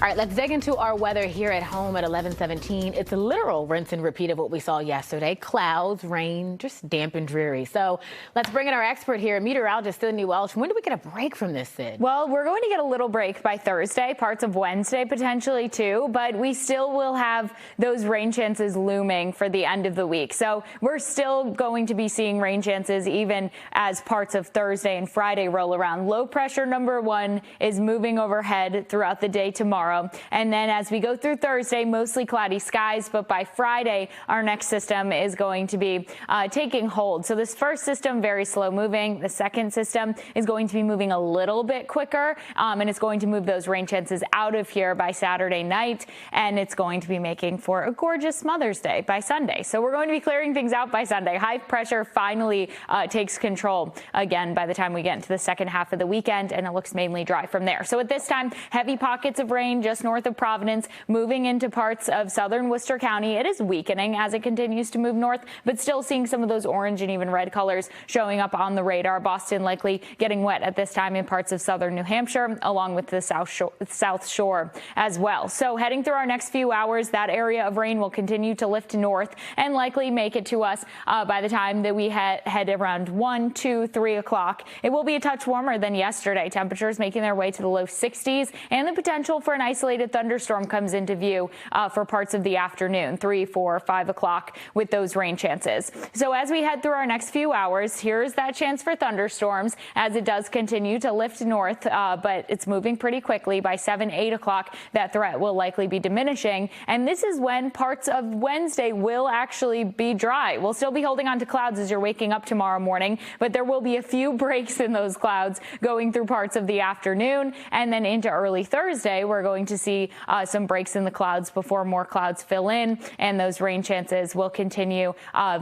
All right, let's dig into our weather here at home at 11:17. It's a literal rinse and repeat of what we saw yesterday. Clouds, rain, just damp and dreary. So let's bring in our expert here, meteorologist Sydney Welch. When do we get a break from this, Sid? Well, we're going to get a little break by Thursday, parts of Wednesday potentially too, but we still will have those rain chances looming for the end of the week. So we're still going to be seeing rain chances even as parts of Thursday and Friday roll around. Low pressure number 1 is moving overhead throughout the day tomorrow. And then as we go through Thursday, mostly cloudy skies, but by Friday, our next system is going to be taking hold. So this first system, very slow moving. The second system is going to be moving a little bit quicker, and it's going to move those rain chances out of here by Saturday night, and it's going to be making for a gorgeous Mother's Day by Sunday. So we're going to be clearing things out by Sunday. High pressure finally takes control again by the time we get into the second half of the weekend, and it looks mainly dry from there. So at this time, heavy pockets of rain just north of Providence, moving into parts of southern Worcester County. It is weakening as it continues to move north, but still seeing some of those orange and even red colors showing up on the radar. Boston likely getting wet at this time in parts of southern New Hampshire, along with the South Shore as well. So heading through our next few hours, that area of rain will continue to lift north and likely make it to us by the time that we head around 1, 2, 3 o'clock. It will be a touch warmer than yesterday. Temperatures making their way to the low 60s, and the potential for an isolated thunderstorm comes into view for parts of the afternoon, 3, 4, 5 o'clock with those rain chances. So as we head through our next few hours, here's that chance for thunderstorms as it does continue to lift north, but it's moving pretty quickly. By 7, 8 o'clock, that threat will likely be diminishing. And this is when parts of Wednesday will actually be dry. We'll still be holding on to clouds as you're waking up tomorrow morning, but there will be a few breaks in those clouds going through parts of the afternoon. And then into early Thursday, we're going to see some breaks in the clouds before more clouds fill in, and those rain chances will continue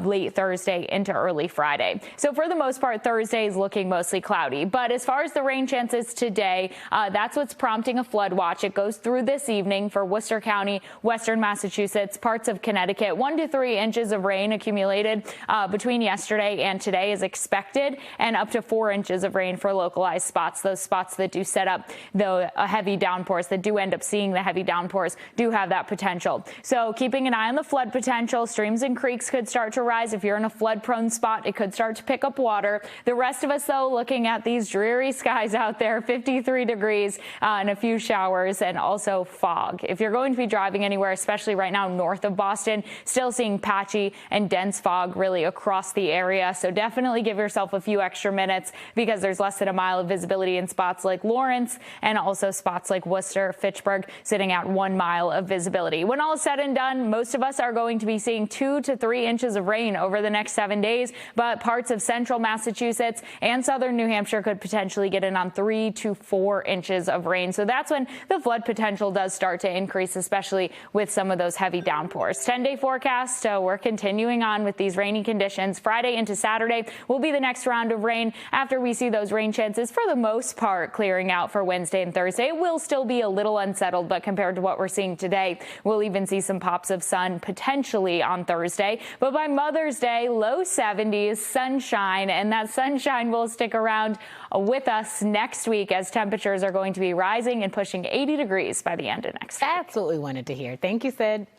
late Thursday into early Friday. So for the most part, Thursday is looking mostly cloudy. But as far as the rain chances today, that's what's prompting a flood watch. It goes through this evening for Worcester County, western Massachusetts, parts of Connecticut. 1 to 3 inches of rain accumulated between yesterday and today is expected, and up to 4 inches of rain for localized spots. Those spots that do set up the heavy downpours, that do end up seeing the heavy downpours, do have that potential. So keeping an eye on the flood potential. Streams and creeks could start to rise. If you're in a flood prone spot, it could start to pick up water. The rest of us, though, looking at these dreary skies out there, 53 degrees and a few showers, and also fog. If you're going to be driving anywhere, especially right now north of Boston, still seeing patchy and dense fog really across the area. So definitely give yourself a few extra minutes, because there's less than a mile of visibility in spots like Lawrence, and also spots like Worcester, Fitchburg, sitting at 1 mile of visibility. When all is said and done, most of us are going to be seeing 2 to 3 inches of rain over the next 7 days, but parts of central Massachusetts and southern New Hampshire could potentially get in on 3 to 4 inches of rain. So that's when the flood potential does start to increase, especially with some of those heavy downpours. 10-day forecast, so we're continuing on with these rainy conditions. Friday into Saturday will be the next round of rain after we see those rain chances for the most part clearing out for Wednesday and Thursday. It will still be a little unsettled, but compared to what we're seeing today, we'll even see some pops of sun potentially on Thursday. But by Mother's Day, low 70s, sunshine, and that sunshine will stick around with us next week as temperatures are going to be rising and pushing 80 degrees by the end of next week. That's what we wanted to hear. Thank you, Sid.